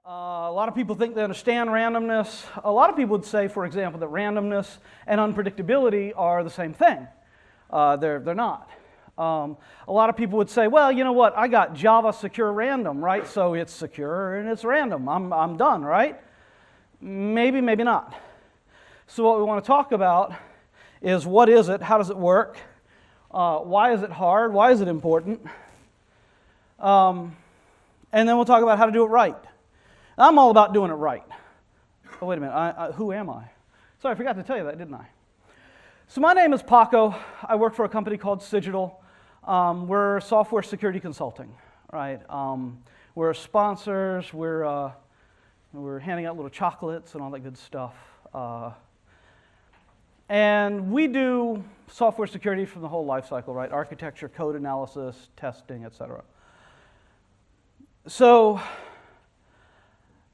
A lot of people think they understand randomness. A lot of people would say, for example, that randomness and unpredictability are the same thing. They're not. A lot of people would say, well, you know what, I got Java secure random, right? So it's secure and it's random. I'm done, right? Maybe, maybe not. So what we want to talk about is what is it, how does it work, why is it hard, why is it important, and then we'll talk about how to do it right. I'm all about doing it right. Oh, wait a minute, who am I? Sorry, I forgot to tell you that, didn't I? So my name is Paco. I work for a company called Bsides. We're software security consulting, right? We're sponsors, we're handing out little chocolates and all that good stuff. And we do software security from the whole life cycle, right? Architecture, code analysis, testing, etc. So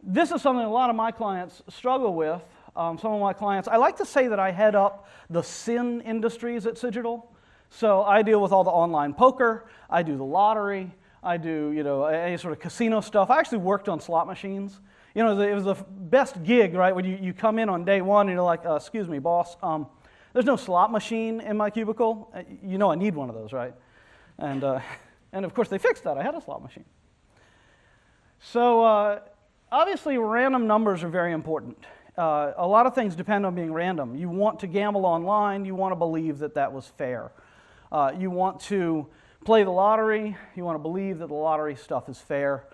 this is something a lot of my clients struggle with. Some of my clients, I like to say that I head up the sin industries at Bsides. So I deal with all the online poker, I do the lottery, I do any sort of casino stuff. I actually worked on slot machines. It was the best gig, right? When you come in on day one and you're like, excuse me, boss, there's no slot machine in my cubicle. I need one of those, right? And of course they fixed that. I had a slot machine. So obviously random numbers are very important. A lot of things depend on being random. You want to gamble online, you want to believe that that was fair. You want to play the lottery, you want to believe that the lottery stuff is fair.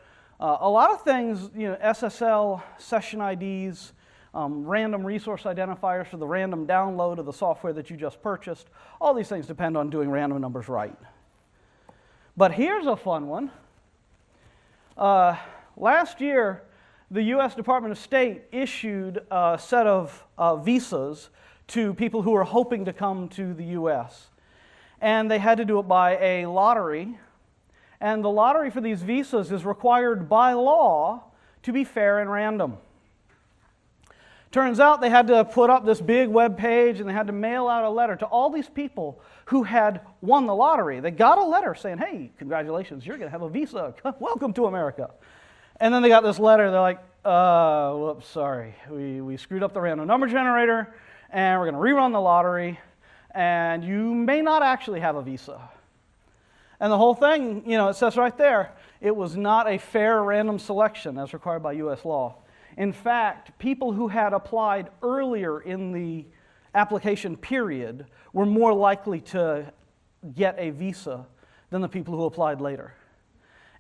A lot of things, SSL, session IDs, random resource identifiers for the random download of the software that you just purchased, all these things depend on doing random numbers right. But here's a fun one. Last year, the U.S. Department of State issued a set of visas to people who were hoping to come to the U.S. And they had to do it by a lottery. And the lottery for these visas is required by law to be fair and random. Turns out they had to put up this big web page and they had to mail out a letter to all these people who had won the lottery. They got a letter saying, hey, congratulations, you're going to have a visa. Welcome to America. And then they got this letter. They're like, whoops, sorry. We screwed up the random number generator and we're going to rerun the lottery and you may not actually have a visa. And the whole thing, it says right there, it was not a fair random selection as required by U.S. law. In fact, people who had applied earlier in the application period were more likely to get a visa than the people who applied later.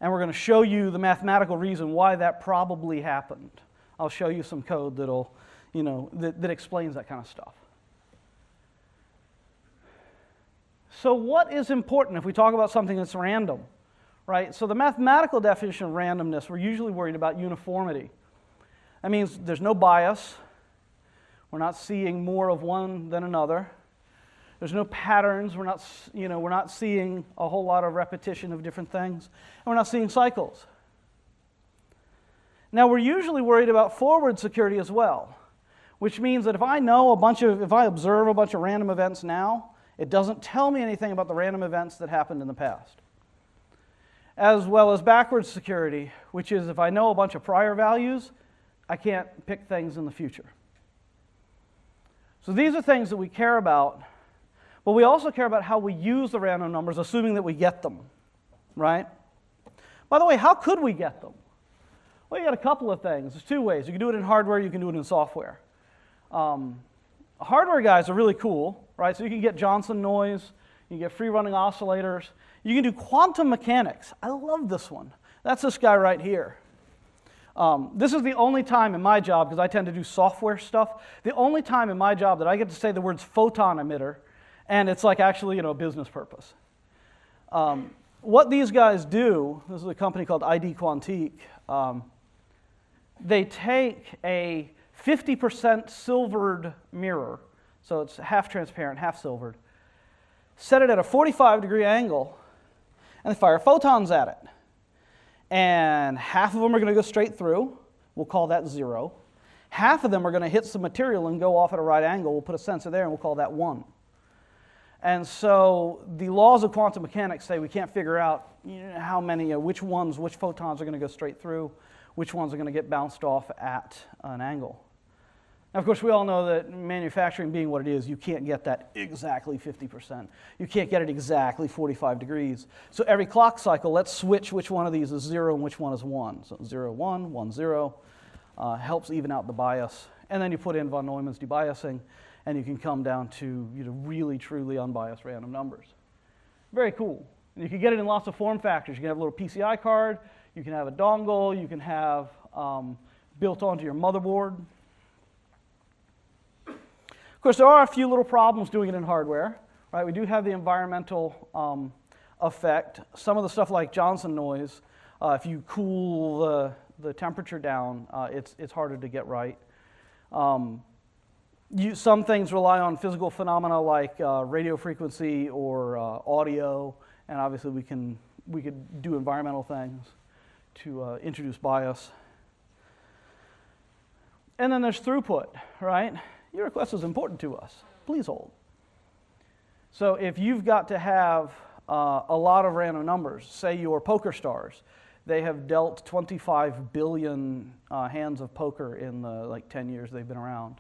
And we're going to show you the mathematical reason why that probably happened. I'll show you some code that'll, that explains that kind of stuff. So what is important if we talk about something that's random, right? So the mathematical definition of randomness, we're usually worried about uniformity. That means there's no bias. We're not seeing more of one than another. There's no patterns. We're not seeing a whole lot of repetition of different things. And we're not seeing cycles. Now we're usually worried about forward security as well, which means that if I observe a bunch of random events now, it doesn't tell me anything about the random events that happened in the past. As well as backwards security, which is if I know a bunch of prior values, I can't pick things in the future. So these are things that we care about, but we also care about how we use the random numbers, assuming that we get them, right? By the way, how could we get them? Well, you got a couple of things. There's two ways. You can do it in hardware, you can do it in software. Hardware guys are really cool, right? So you can get Johnson noise, you can get free-running oscillators. You can do quantum mechanics. I love this one. That's this guy right here. This is the only time in my job, because I tend to do software stuff, the only time in my job that I get to say the words photon emitter, and it's like actually, a business purpose. What these guys do, this is a company called ID Quantique, they take a 50% silvered mirror, so it's half transparent, half silvered, set it at a 45-degree angle, and they fire photons at it. And half of them are going to go straight through. We'll call that 0. Half of them are going to hit some material and go off at a right angle. We'll put a sensor there, and we'll call that 1. And so the laws of quantum mechanics say we can't figure out how many, which photons are going to go straight through, which ones are going to get bounced off at an angle. Now, of course, we all know that manufacturing being what it is, you can't get that exactly 50%. You can't get it exactly 45 degrees. So every clock cycle, let's switch which one of these is 0 and which one is 1. So 0, 1, 1, 0 helps even out the bias. And then you put in von Neumann's debiasing, and you can come down to really, truly unbiased random numbers. Very cool. And you can get it in lots of form factors. You can have a little PCI card. You can have a dongle. You can have built onto your motherboard. Of course, there are a few little problems doing it in hardware, right? We do have the environmental effect. Some of the stuff like Johnson noise, if you cool the temperature down, it's harder to get right. Some things rely on physical phenomena like radio frequency or audio, and obviously we could do environmental things to introduce bias. And then there's throughput, right? Your request is important to us. Please hold. So if you've got to have a lot of random numbers, say your poker stars, they have dealt 25 billion hands of poker in the 10 years they've been around.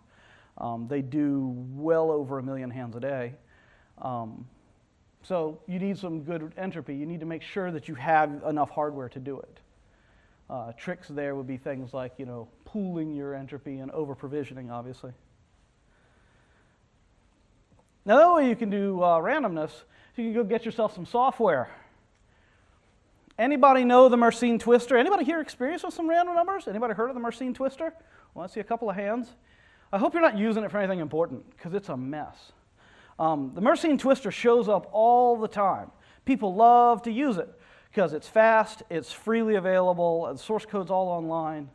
They do well over 1 million hands a day. So you need some good entropy. You need to make sure that you have enough hardware to do it. Tricks there would be things like pooling your entropy and over-provisioning, obviously. Now, the other way you can do randomness is you can go get yourself some software. Anybody know the Mersenne twister? Anybody here experienced with some random numbers? Anybody heard of the Mersenne twister? Well, I see a couple of hands. I hope you're not using it for anything important, because it's a mess. The Mersenne twister shows up all the time. People love to use it because it's fast, it's freely available, the source code's all online.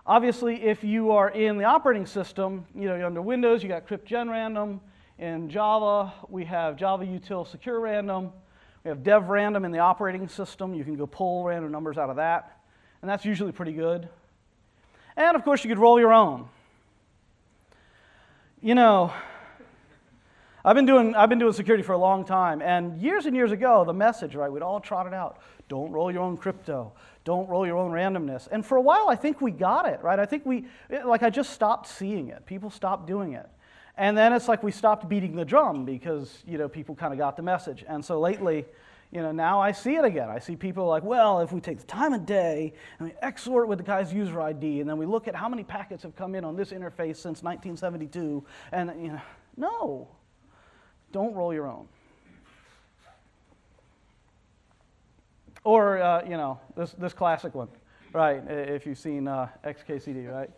Obviously, if you are in the operating system, you're under Windows, you got crypt_gen_random. In Java, we have Java util secure random. We have dev random in the operating system. You can go pull random numbers out of that, and that's usually pretty good. And of course, you could roll your own. I've been doing security for a long time, and years ago, the message, right, we'd all trot it out. Don't roll your own crypto. Don't roll your own randomness. And for a while, I think we got it, right? I think I just stopped seeing it. People stopped doing it. And then it's like we stopped beating the drum because, people kind of got the message. And so lately, now I see it again. I see people like, well, if we take the time of day and we XOR it with the guy's user ID, and then we look at how many packets have come in on this interface since 1972, and, no, don't roll your own. Or, this classic one, right, if you've seen XKCD, right?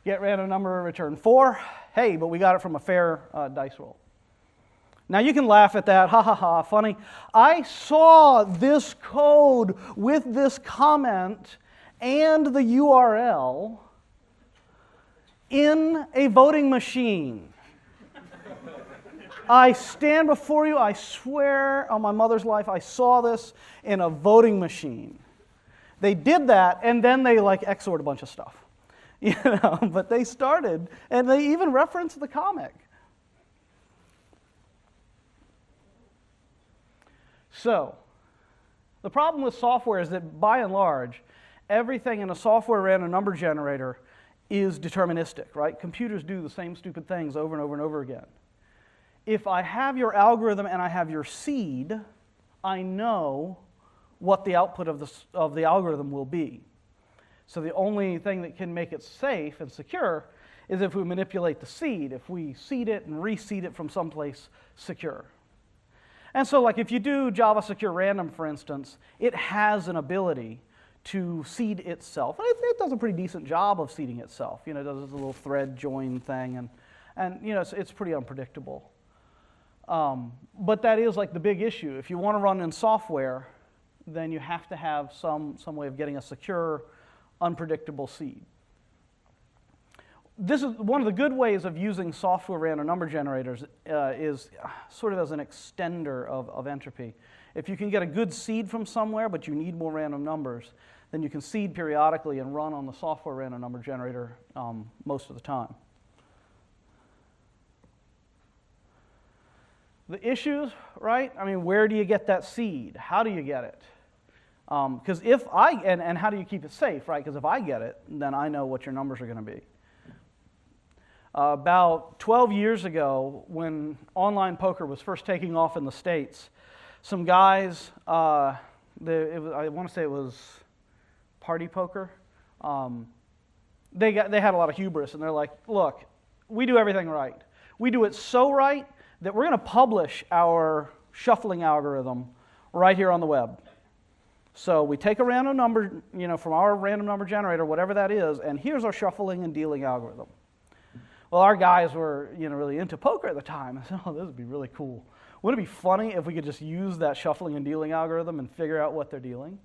Get random number, return 4. Hey, but we got it from a fair dice roll. Now, you can laugh at that, ha ha ha, funny. I saw this code with this comment and the URL in a voting machine. I stand before you, I swear on my mother's life, I saw this in a voting machine. They did that, and then they XOR'd a bunch of stuff. But they started, and they even referenced the comic. So, the problem with software is that by and large, everything in a software random number generator is deterministic, right? Computers do the same stupid things over and over and over again. If I have your algorithm and I have your seed, I know what the output of the algorithm will be. So the only thing that can make it safe and secure is if we manipulate the seed, if we seed it and reseed it from someplace secure. And so if you do Java Secure Random, for instance, it has an ability to seed itself. And it does a pretty decent job of seeding itself. It does this little thread join thing, and it's pretty unpredictable. But that is the big issue. If you want to run in software, then you have to have some way of getting a secure, unpredictable seed. This is one of the good ways of using software random number generators is sort of as an extender of entropy. If you can get a good seed from somewhere, but you need more random numbers, then you can seed periodically and run on the software random number generator most of the time. The issues, right? I mean, where do you get that seed? How do you get it? Because and how do you keep it safe, right? Because if I get it, then I know what your numbers are going to be. About 12 years ago, when online poker was first taking off in the States, some guys, I want to say it was Party Poker, they had a lot of hubris, and they're like, look, we do everything right. We do it so right that we're going to publish our shuffling algorithm right here on the web. So we take a random number, from our random number generator, whatever that is, and here's our shuffling and dealing algorithm. Well, our guys were, really into poker at the time. I said, oh, this would be really cool. Wouldn't it be funny if we could just use that shuffling and dealing algorithm and figure out what they're dealing?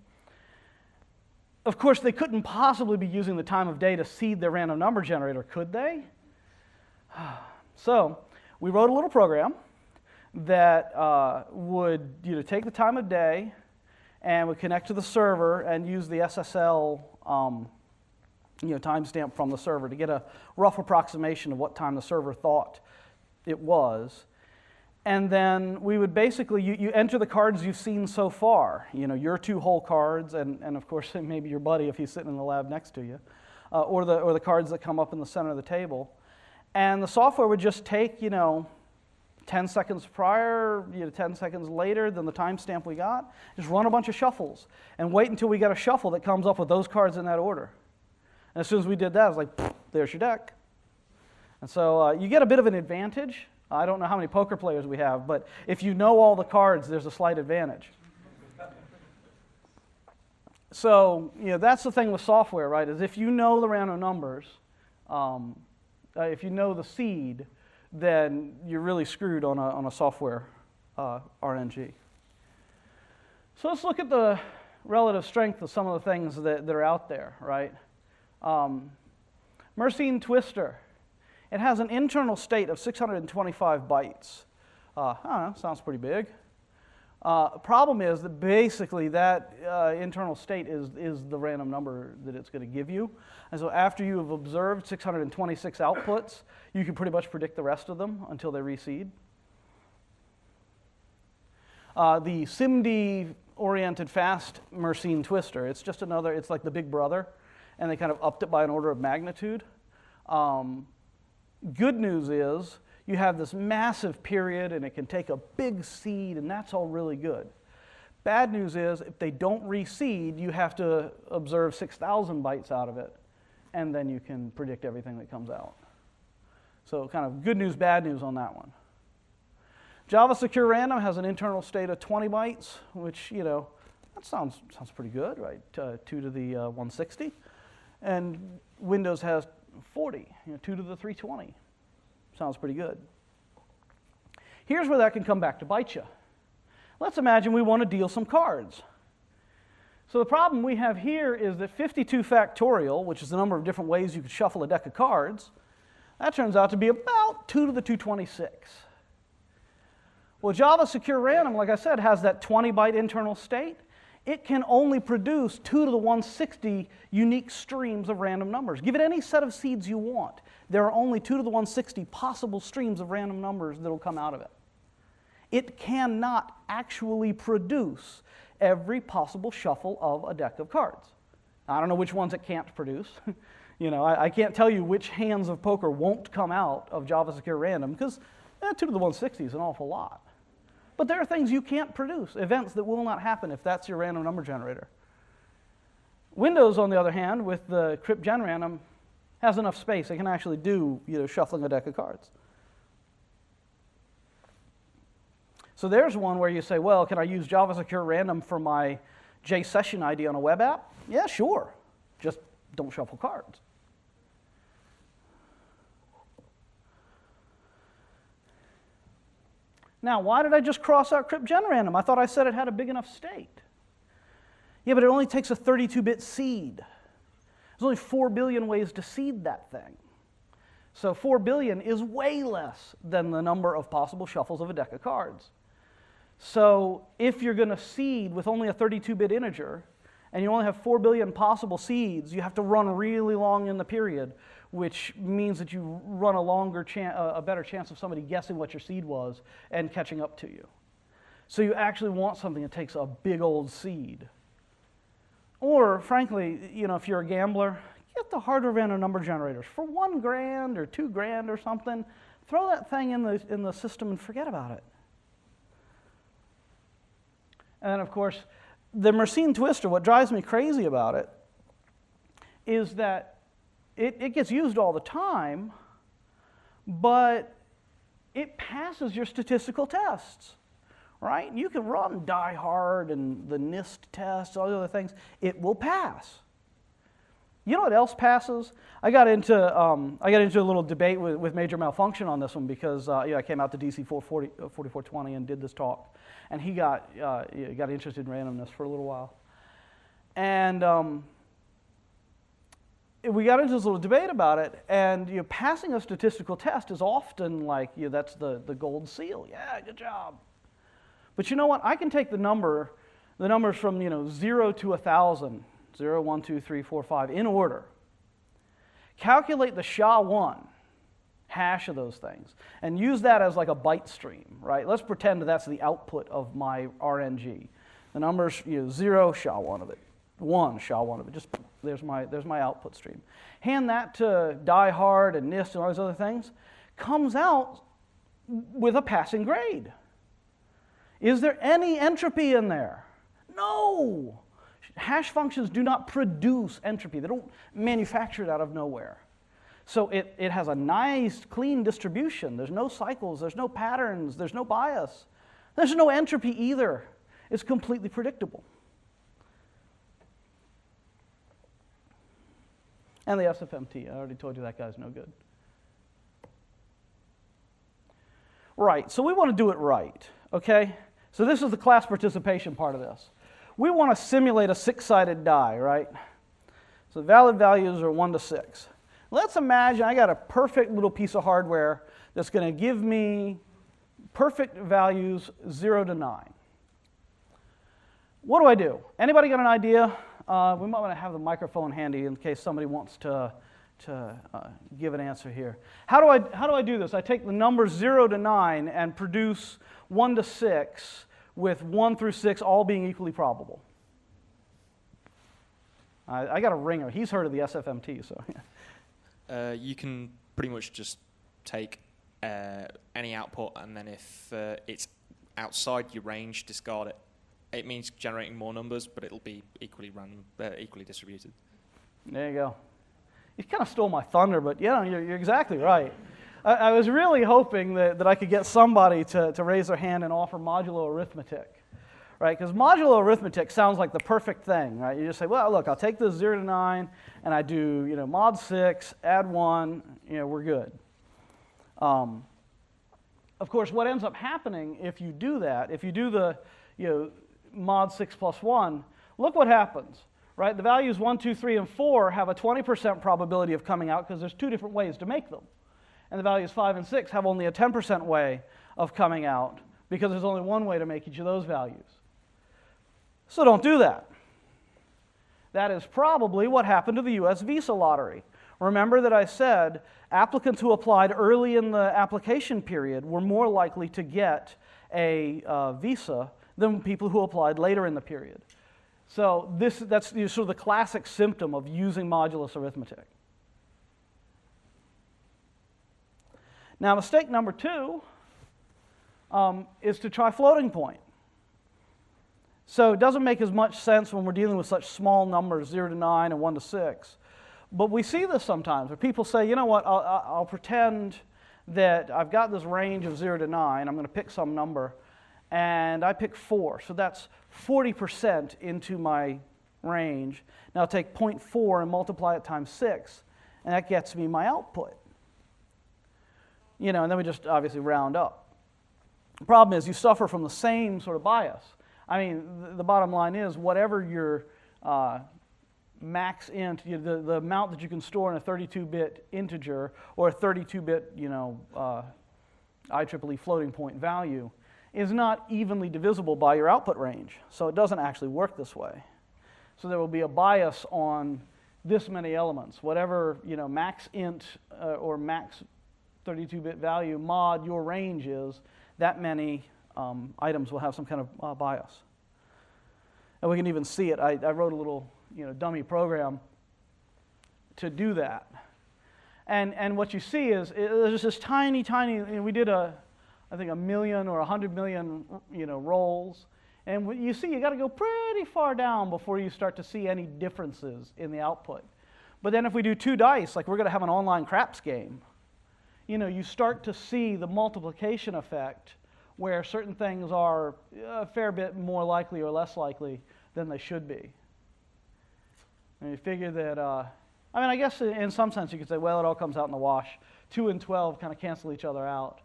Of course, they couldn't possibly be using the time of day to seed their random number generator, could they? So we wrote a little program that would take the time of day and would connect to the server and use the SSL timestamp from the server to get a rough approximation of what time the server thought it was. And then we would basically, you enter the cards you've seen so far, your 2 whole cards, and of course maybe your buddy if he's sitting in the lab next to you, or the cards that come up in the center of the table. And the software would just take, 10 seconds prior, 10 seconds later than the timestamp we got, just run a bunch of shuffles and wait until we get a shuffle that comes up with those cards in that order. And as soon as we did that, it was like, there's your deck. And so you get a bit of an advantage. I don't know how many poker players we have, but if you know all the cards, there's a slight advantage. So that's the thing with software, right, is if you know the random numbers, if you know the seed, then you're really screwed on a software RNG. So let's look at the relative strength of some of the things that are out there, right? Mersenne Twister. It has an internal state of 625 bytes. I don't know, sounds pretty big. Problem is that basically that internal state is the random number that it's going to give you. And so after you have observed 626 outputs, you can pretty much predict the rest of them until they reseed. The SIMD-oriented fast Mersenne Twister, it's just another, it's like the big brother, and they kind of upped it by an order of magnitude. Good news is you have this massive period and it can take a big seed, and that's all really good. Bad news is if they don't reseed, you have to observe 6,000 bytes out of it, and then you can predict everything that comes out. So kind of good news, bad news on that one. Java Secure Random has an internal state of 20 bytes, which, that sounds pretty good, right? 2 to the 160. And Windows has 40, 2 to the 320. Sounds pretty good. Here's where that can come back to bite you. Let's imagine we want to deal some cards. So the problem we have here is that 52 factorial, which is the number of different ways you could shuffle a deck of cards, that turns out to be about 2 to the 226. Well, Java Secure Random, like I said, has that 20-byte internal state. It can only produce 2 to the 160 unique streams of random numbers. Give it any set of seeds you want. There are only 2 to the 160 possible streams of random numbers that will come out of it. It cannot actually produce every possible shuffle of a deck of cards. I don't know which ones it can't produce. I can't tell you which hands of poker won't come out of Java Secure Random because 2 to the 160 is an awful lot. But there are things you can't produce, events that will not happen if that's your random number generator. Windows, on the other hand, with the crypt_gen_random, has enough space. It can actually do shuffling a deck of cards. So there's one where you say, well, can I use Java Secure Random for my JSession ID on a web app? Yeah, sure. Just don't shuffle cards. Now, why did I just cross out crypt_gen_random? I thought I said it had a big enough state. Yeah, but it only takes a 32-bit seed. There's only 4 billion ways to seed that thing. So 4 billion is way less than the number of possible shuffles of a deck of cards. So if you're going to seed with only a 32-bit integer, and you only have 4 billion possible seeds, you have to run really long in the period, which means that you run a better chance of somebody guessing what your seed was and catching up to you. So you actually want something that takes a big old seed. Or, frankly, if you're a gambler, get the harder random number generators. For $1,000 or $2,000 or something, throw that thing in the system and forget about it. And then, of course, the Mersenne twister, what drives me crazy about it is that it gets used all the time, but it passes your statistical tests, right? You can run Die Hard and the NIST tests, all the other things. It will pass. You know what else passes? I got into a little debate with Major Malfunction on this one because I came out to DC 4420 and did this talk, and he got interested in randomness for a little while, and we got into this little debate about it. And passing a statistical test is often like that's the gold seal. Yeah, good job. But you know what? I can take the numbers from 0 to 1,000. 0, 1, 2, 3, 4, 5, in order. Calculate the SHA-1 hash of those things, and use that as like a byte stream, right? Let's pretend that's the output of my RNG. The number's 0 SHA-1 of it, 1 SHA-1 of it. Just there's my output stream. Hand that to Die Hard and NIST and all these other things. Comes out with a passing grade. Is there any entropy in there? No. Hash functions do not produce entropy. They don't manufacture it out of nowhere. So it has a nice, clean distribution. There's no cycles. There's no patterns. There's no bias. There's no entropy either. It's completely predictable. And the SFMT. I already told you that guy's no good. Right. So we want to do it right. Okay? So this is the class participation part of this. We want to simulate a 6-sided die, right? So the valid values are 1 to 6. Let's imagine I got a perfect little piece of hardware that's going to give me perfect values 0 to 9. What do I do? Anybody got an idea? We might want to have the microphone handy in case somebody wants to give an answer here. How do I do this? I take the numbers 0 to 9 and produce 1 to 6, with 1 through 6 all being equally probable. I got a ringer. He's heard of the SFMT, so. You can pretty much just take any output, and then if it's outside your range, discard it. It means generating more numbers, but it'll be equally random, equally distributed. There you go. You kind of stole my thunder, but you're exactly right. I was really hoping that I could get somebody to raise their hand and offer modulo arithmetic, right? Because modulo arithmetic sounds like the perfect thing, right? You just say, well, look, I'll take this 0 to 9, and I do, mod 6, add 1, we're good. Of course, what ends up happening if you do that, if you do the, mod 6 plus 1, look what happens, right? The values 1, 2, 3, and 4 have a 20% probability of coming out because there's 2 different ways to make them. And the values 5 and 6 have only a 10% way of coming out because there's only one way to make each of those values. So don't do that. That is probably what happened to the US visa lottery. Remember that I said applicants who applied early in the application period were more likely to get a visa than people who applied later in the period. So that's sort of the classic symptom of using modulus arithmetic. Now, mistake number 2 is to try floating point. So it doesn't make as much sense when we're dealing with such small numbers, 0 to 9 and 1 to 6. But we see this sometimes where people say, you know what, I'll pretend that I've got this range of 0 to 9. I'm going to pick some number, and I pick 4. So that's 40% into my range. Now I'll take 0.4 and multiply it times 6, and that gets me my output. And then we just obviously round up. The problem is you suffer from the same sort of bias. I mean, the bottom line is whatever your max int, the amount that you can store in a 32-bit integer or a 32-bit, IEEE floating point value is not evenly divisible by your output range. So it doesn't actually work this way. So there will be a bias on this many elements. Whatever, max int or max 32-bit value mod your range is, that many items will have some kind of bias. And we can even see it. I wrote a little dummy program to do that. And what you see is there's this tiny, we did I think 1 million or 100 million rolls. And what you see, you got to go pretty far down before you start to see any differences in the output. But then if we do 2 dice, like we're going to have an online craps game, you start to see the multiplication effect where certain things are a fair bit more likely or less likely than they should be. And you figure that, I guess in some sense you could say, well, it all comes out in the wash. 2 and 12 kind of cancel each other out.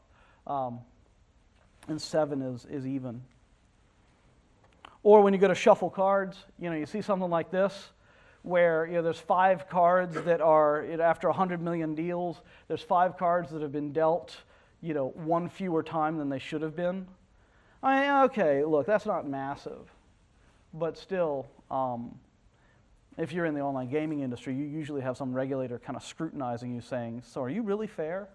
And 7 is even. Or when you go to shuffle cards, you see something like this, where there's 5 cards that are, after 100 million deals, there's 5 cards that have been dealt, 1 fewer time than they should have been. Okay, look, that's not massive. But still, if you're in the online gaming industry, you usually have some regulator kind of scrutinizing you, saying, so are you really fair?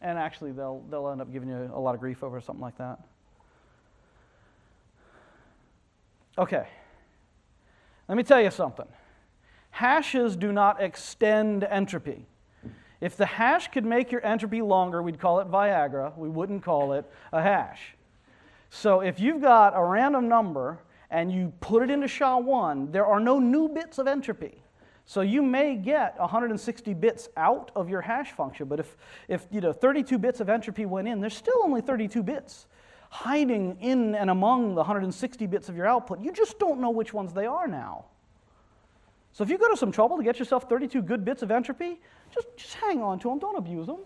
And actually, they'll end up giving you a lot of grief over something like that. Okay, let me tell you something. Hashes do not extend entropy. If the hash could make your entropy longer, we'd call it Viagra. We wouldn't call it a hash. So if you've got a random number and you put it into SHA-1, there are no new bits of entropy. So you may get 160 bits out of your hash function, but if 32 bits of entropy went in, there's still only 32 bits hiding in and among the 160 bits of your output. You just don't know which ones they are now. So if you go to some trouble to get yourself 32 good bits of entropy, just hang on to them, don't abuse them.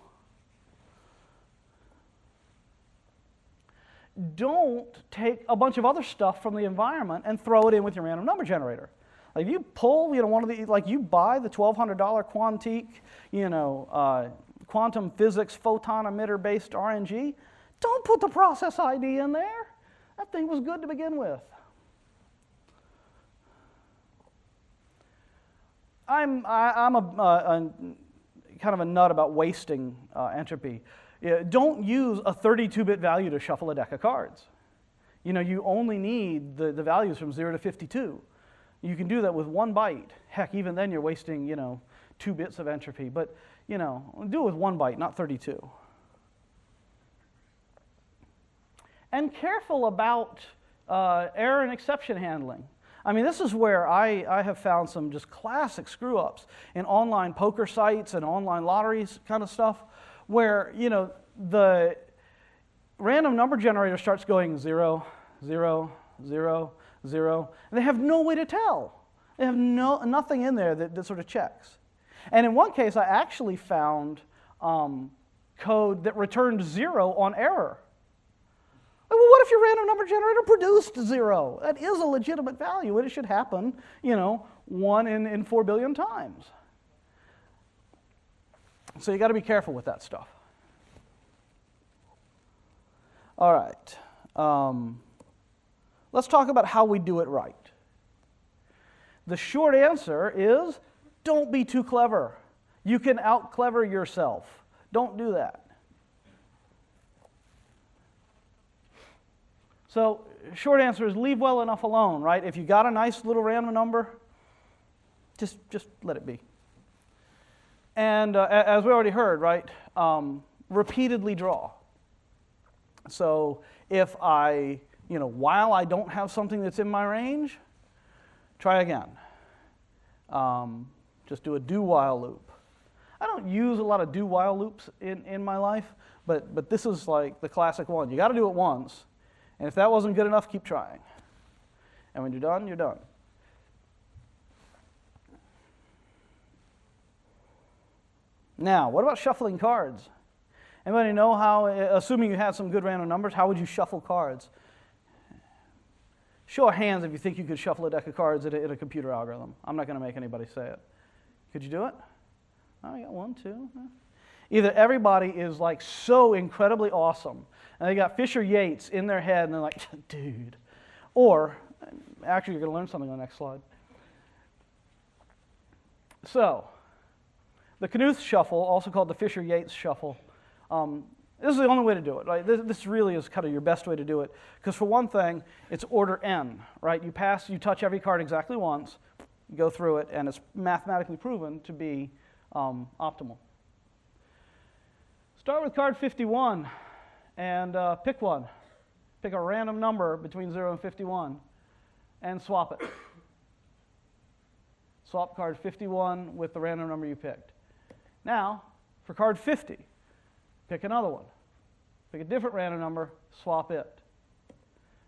Don't take a bunch of other stuff from the environment and throw it in with your random number generator. Like if you pull, one of the, like you buy the $1,200 Quantique, quantum physics photon emitter based RNG, don't put the process ID in there. That thing was good to begin with. I'm a kind of a nut about wasting entropy. Don't use a 32-bit value to shuffle a deck of cards. You only need the values from 0 to 52. You can do that with 1 byte. Heck, even then you're wasting, 2 bits of entropy. But, do it with 1 byte, not 32. And careful about error and exception handling. This is where I have found some just classic screw-ups in online poker sites and online lotteries kind of stuff, where, the random number generator starts going 0, 0, 0, 0, and they have no way to tell. They have nothing in there that sort of checks. And in one case, I actually found code that returned 0 on error. Well, what if your random number generator produced 0? That is a legitimate value, and it should happen, 1 in 4 billion times. So you got to be careful with that stuff. All right. Let's talk about how we do it right. The short answer is don't be too clever. You can out-clever yourself. Don't do that. So short answer is leave well enough alone, right? If you got a nice little random number, just let it be. And as we already heard, right, repeatedly draw. So if I, while I don't have something that's in my range, try again. Just do a do-while loop. I don't use a lot of do-while loops in my life, but this is like the classic one. You got to do it once. And if that wasn't good enough, keep trying. And when you're done, you're done. Now, what about shuffling cards? Anybody know how, assuming you had some good random numbers, how would you shuffle cards? Show of hands if you think you could shuffle a deck of cards in a computer algorithm. I'm not going to make anybody say it. Could you do it? Oh, I got 1, 2. Either everybody is like so incredibly awesome, and they got Fisher Yates in their head, and they're like, dude. Or, actually, you're going to learn something on the next slide. So, the Knuth shuffle, also called the Fisher-Yates shuffle, this is the only way to do it, right? This really is kind of your best way to do it, because for one thing, it's order n, right? You touch every card exactly once, you go through it, and it's mathematically proven to be optimal. Start with card 51, and pick one. Pick a random number between 0 and 51, and swap it. Swap card 51 with the random number you picked. Now, for card 50, pick another one. Pick a different random number, swap it,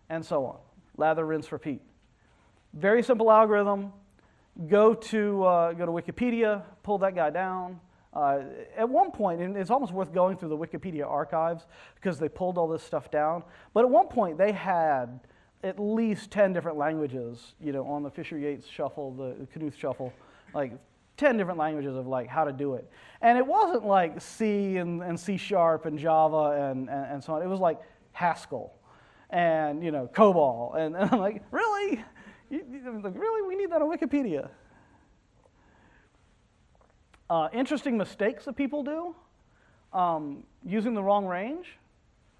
and so on. Lather, rinse, repeat. Very simple algorithm. Go to Wikipedia, pull that guy down. At one point, and it's almost worth going through the Wikipedia archives because they pulled all this stuff down, but at one point they had at least 10 different languages, on the Fisher-Yates shuffle, the Knuth shuffle, like 10 different languages of like how to do it. And it wasn't like C and C# and Java and so on. It was like Haskell and COBOL. And I'm like, really? Really? We need that on Wikipedia. Interesting mistakes that people do. Using the wrong range.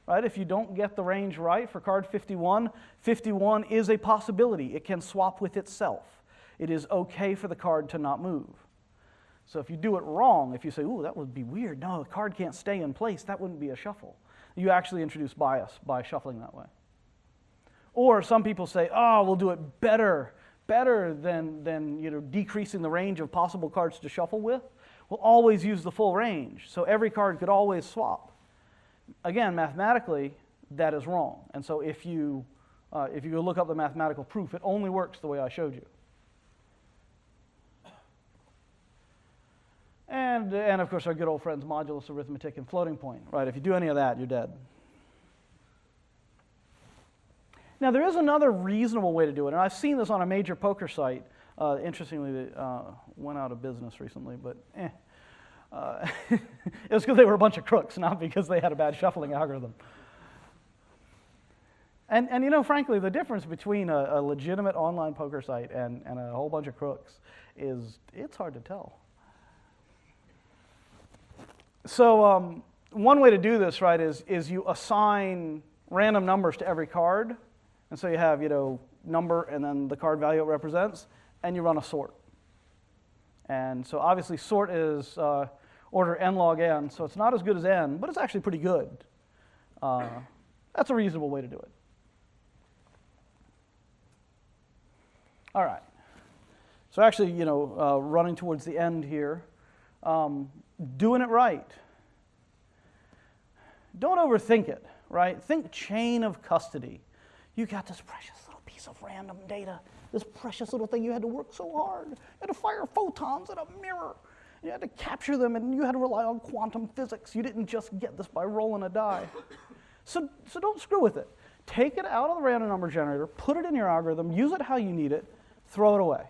Right? If you don't get the range right for card 51, 51 is a possibility. It can swap with itself. It is okay for the card to not move. So if you do it wrong, if you say, ooh, that would be weird, no, the card can't stay in place, that wouldn't be a shuffle. You actually introduce bias by shuffling that way. Or some people say, oh, we'll do it better than decreasing the range of possible cards to shuffle with. We'll always use the full range, so every card could always swap. Again, mathematically, that is wrong. And so if you go look up the mathematical proof, it only works the way I showed you. And of course, our good old friends, modulus, arithmetic, and floating point. Right? If you do any of that, you're dead. Now, there is another reasonable way to do it, and I've seen this on a major poker site. Interestingly, they went out of business recently, but it was because they were a bunch of crooks, not because they had a bad shuffling algorithm. And frankly, the difference between a legitimate online poker site and a whole bunch of crooks it's hard to tell. So one way to do this, right, is you assign random numbers to every card. And so you have, number and then the card value it represents, and you run a sort. And so obviously sort is order n log n, so it's not as good as n, but it's actually pretty good. That's a reasonable way to do it. All right. So actually, running towards the end here, doing it right. Don't overthink it, right? Think chain of custody. You got this precious little piece of random data, this precious little thing. You had to work so hard. You had to fire photons at a mirror. You had to capture them, and you had to rely on quantum physics. You didn't just get this by rolling a die. So don't screw with it. Take it out of the random number generator, put it in your algorithm, use it how you need it, throw it away.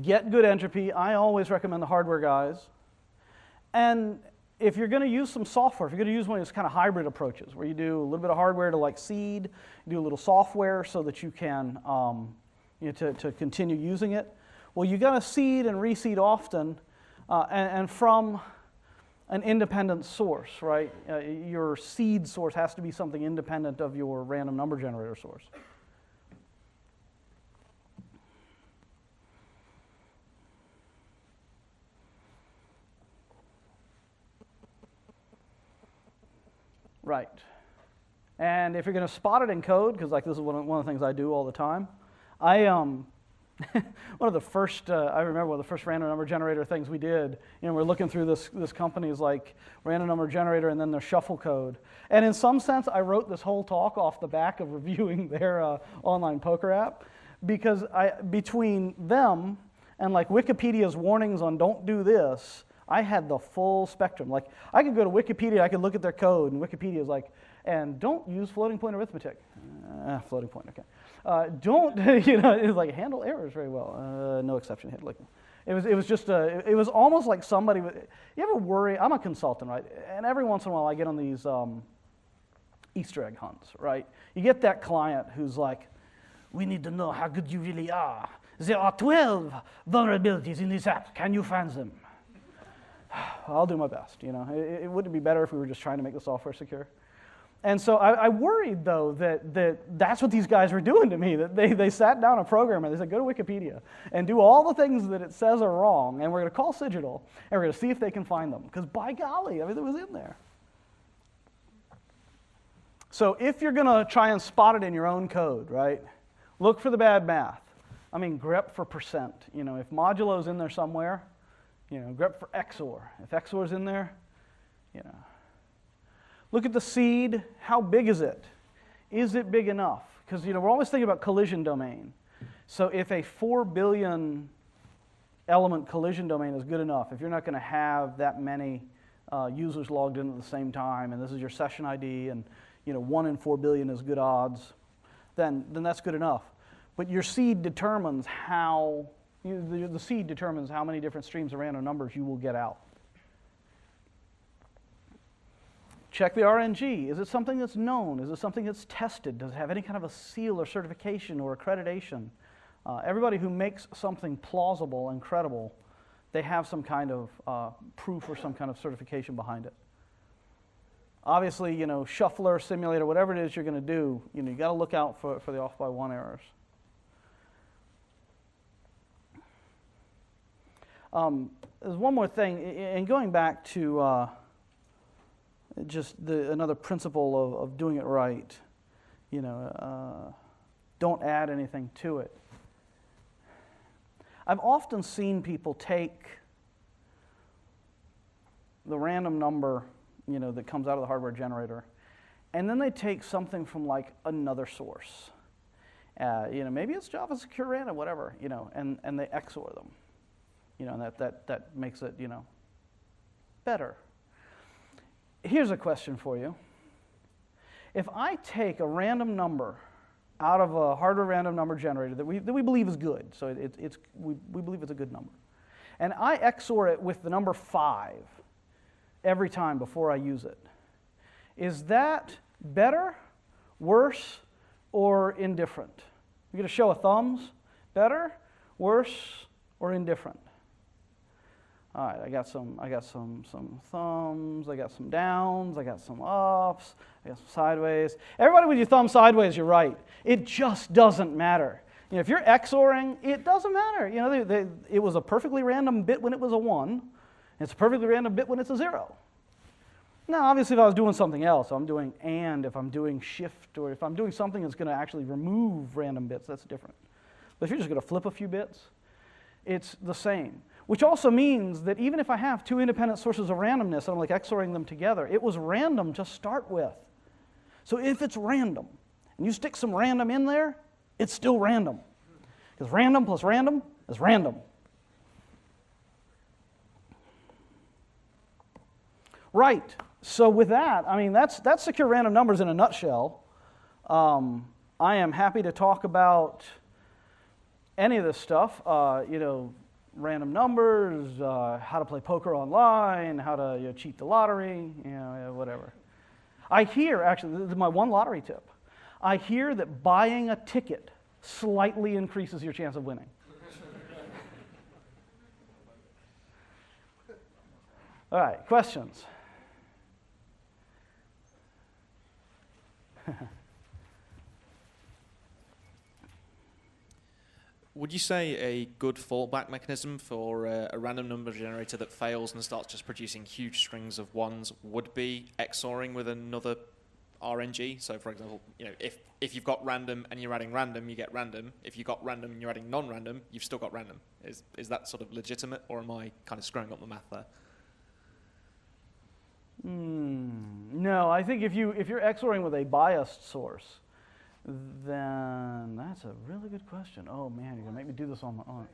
Get good entropy. I always recommend the hardware guys. And if you're going to use some software, if you're going to use one of these kind of hybrid approaches where you do a little bit of hardware to like seed, you do a little software so that you can to continue using it, well, you got to seed and reseed often and from an independent source, right? Your seed source has to be something independent of your random number generator source. Right. And if you're going to spot it in code, because like this is one of the things I do all the time, one of the first, I remember one of the first random number generator things we did, we're looking through this company's like random number generator and then their shuffle code. And in some sense, I wrote this whole talk off the back of reviewing their online poker app, because between them and like Wikipedia's warnings on don't do this, I had the full spectrum. Like, I could go to Wikipedia, I could look at their code, and Wikipedia is like, and don't use floating point arithmetic. Floating point, okay. Don't, it's like, handle errors very well. No exception here. Like, it was just, it was almost like somebody, you ever worry, I'm a consultant, right? And every once in a while I get on these Easter egg hunts, right? You get that client who's like, we need to know how good you really are. there are 12 vulnerabilities in this app. Can you find them? I'll do my best. It wouldn't be better if we were just trying to make the software secure. And so I worried, though, that's what these guys were doing to me, that they sat down a program and they said, go to Wikipedia and do all the things that it says are wrong, and we're going to call Cigital, and we're going to see if they can find them. Because by golly, it was in there. So if you're going to try and spot it in your own code, right, look for the bad math. I mean, grep for percent. If modulo's in there somewhere, grep for XOR. If XOR's in there, Look at the seed. How big is it? Is it big enough? Because we're always thinking about collision domain. So if a 4 billion element collision domain is good enough, if you're not going to have that many users logged in at the same time, and this is your session ID, and 1 in 4 billion is good odds, then that's good enough. But your seed determines the seed determines how many different streams of random numbers you will get out. Check the RNG. Is it something that's known? Is it something that's tested? Does it have any kind of a seal or certification or accreditation? Everybody who makes something plausible and credible, they have some kind of proof or some kind of certification behind it. Obviously, shuffler, simulator, whatever it is you're going to do, you got to look out for the off by 1 errors. There's one more thing, and going back to just another principle of doing it right. Don't add anything to it. I've often seen people take the random number, that comes out of the hardware generator, and then they take something from like another source. Maybe it's Java Secure Random, whatever, and they XOR them. And that makes it, better. Here's a question for you. If I take a random number out of a hardware random number generator that we believe is good, so we believe it's a good number, and I XOR it with the number 5 every time before I use it, is that better, worse, or indifferent? You get a show of thumbs. Better, worse, or indifferent? All right, I got some thumbs, I got some downs, I got some ups, I got some sideways. Everybody with your thumb sideways, you're right. It just doesn't matter. If you're XORing, it doesn't matter. It was a perfectly random bit when it was a 1. And it's a perfectly random bit when it's a 0. Now, obviously, if I was doing something else, I'm doing AND, if I'm doing shift, or if I'm doing something that's going to actually remove random bits, that's different. But if you're just going to flip a few bits, it's the same. Which also means that even if I have 2 independent sources of randomness and I'm like XORing them together, it was random to start with. So if it's random, and you stick some random in there, it's still random. Because random plus random is random. Right. So with that, that's secure random numbers in a nutshell. I am happy to talk about any of this stuff. Random numbers, how to play poker online, how to cheat the lottery, whatever. I hear, actually, this is my one lottery tip. I hear that buying a ticket slightly increases your chance of winning. All right, questions? Would you say a good fallback mechanism for a random number generator that fails and starts just producing huge strings of 1s would be XORing with another RNG? So, for example, if you've got random and you're adding random, you get random. If you've got random and you're adding non-random, you've still got random. Is that sort of legitimate, or am I kind of screwing up the math there? No, I think if you're XORing with a biased source, then that's a really good question. Oh man, you're gonna make me do this on my own.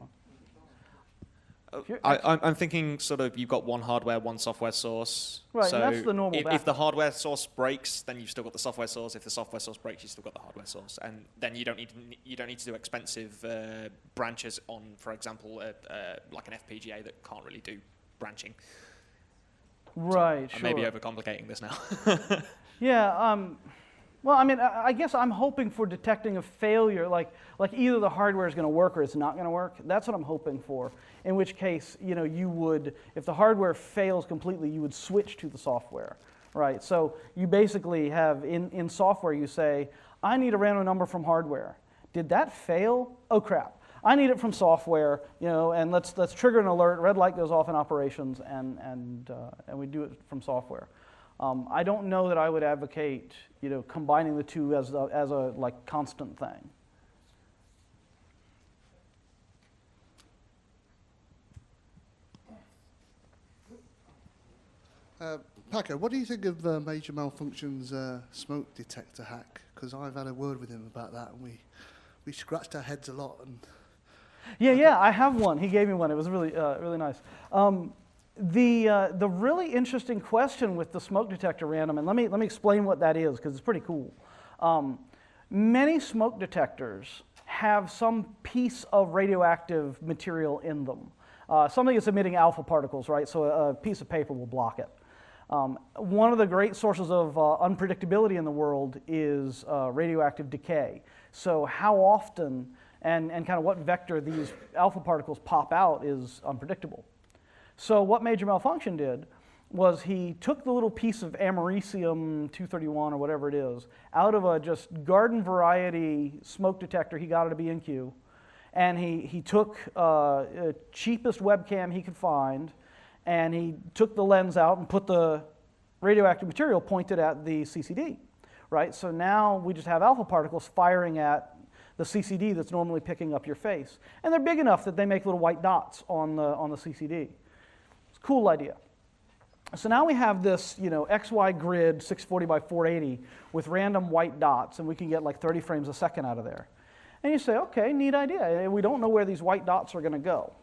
I'm thinking sort of you've got one hardware, one software source. Right, so and that's the normal if the hardware source breaks, then you've still got the software source. If the software source breaks, you've still got the hardware source. And then you don't need to do expensive branches on, for example, like an FPGA that can't really do branching. Right, so sure. I may be overcomplicating this now. Yeah, Well, I mean, I guess I'm hoping for detecting a failure, like either the hardware is going to work or it's not going to work. That's what I'm hoping for. In which case, you would, if the hardware fails completely, you would switch to the software, right? So you basically have, in software, you say, I need a random number from hardware. Did that fail? Oh, crap. I need it from software, and let's trigger an alert, red light goes off in operations, and we do it from software. I don't know that I would advocate, combining the two as a like constant thing. Paco, what do you think of Major Malfunction's smoke detector hack? Because I've had a word with him about that, and we scratched our heads a lot. And yeah, I have one. He gave me one. It was really really nice. The really interesting question with the smoke detector random, and let me explain what that is because it's pretty cool. Many smoke detectors have some piece of radioactive material in them. Something that's emitting alpha particles, right? So a piece of paper will block it. One of the great sources of unpredictability in the world is radioactive decay. So how often and kind of what vector these alpha particles pop out is unpredictable. So what Major Malfunction did was he took the little piece of americium-231 or whatever it is out of a just garden variety smoke detector he got at a B&Q, and he took cheapest webcam he could find, and he took the lens out and put the radioactive material pointed at the CCD, right? So now we just have alpha particles firing at the CCD that's normally picking up your face. And they're big enough that they make little white dots on the CCD. It's a cool idea. So now we have this, XY grid 640 by 480 with random white dots, and we can get like 30 frames a second out of there. And you say, okay, neat idea. We don't know where these white dots are going to go.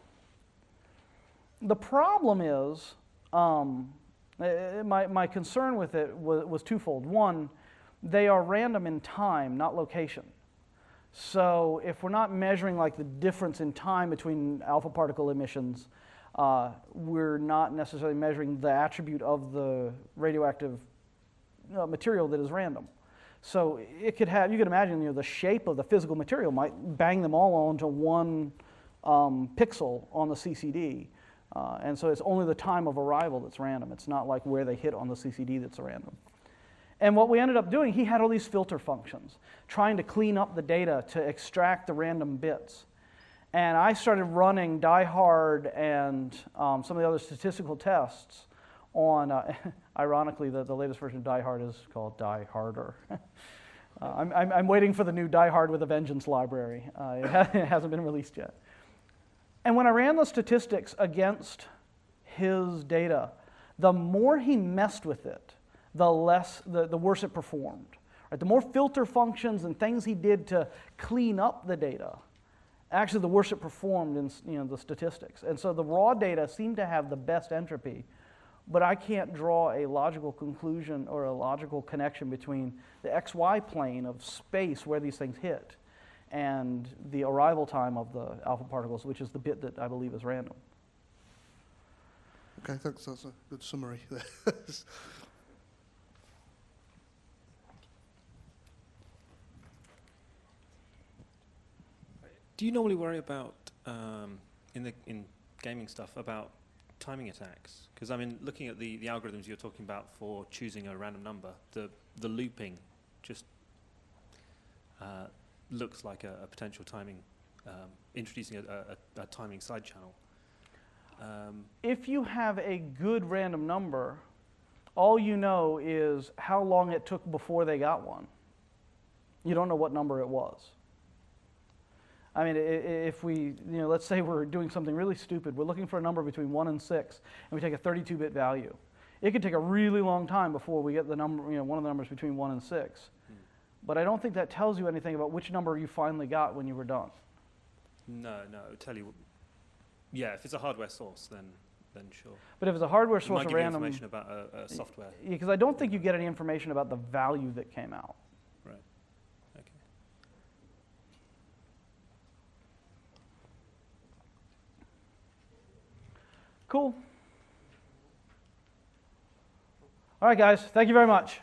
The problem is, my concern with it was twofold. One, they are random in time, not location. So if we're not measuring like the difference in time between alpha particle emissions, we're not necessarily measuring the attribute of the radioactive material that is random. So it could have, you can imagine, the shape of the physical material might bang them all onto one pixel on the CCD. And so it's only the time of arrival that's random. It's not like where they hit on the CCD that's random. And what we ended up doing, he had all these filter functions, trying to clean up the data to extract the random bits. And I started running Die-Hard and some of the other statistical tests on, ironically, the latest version of Die-Hard is called Die-Harder. I'm waiting for the new Die-Hard with a Vengeance library. It hasn't been released yet. And when I ran the statistics against his data, the more he messed with it, the worse it performed. Right? The more filter functions and things he did to clean up the data, actually the worse it performed in the statistics. And so the raw data seemed to have the best entropy, but I can't draw a logical conclusion or a logical connection between the XY plane of space where these things hit and the arrival time of the alpha particles, which is the bit that I believe is random. Okay, thanks. That's a good summary. Do you normally worry about, in gaming stuff, about timing attacks? Because I mean, looking at the algorithms you're talking about for choosing a random number, the looping just looks like a potential timing, introducing a timing side channel. If you have a good random number, all you know is how long it took before they got one. You don't know what number it was. I mean, if we, let's say we're doing something really stupid. We're looking for a number between 1 and 6, and we take a 32-bit value. It could take a really long time before we get the number, one of the numbers between 1 and 6. But I don't think that tells you anything about which number you finally got when you were done. No, it would tell you. Yeah, if it's a hardware source, then sure. But if it's a hardware source it might of give you random information about a software. Yeah, because I don't think you get any information about the value that came out. Right. Okay. Cool. All right, guys. Thank you very much.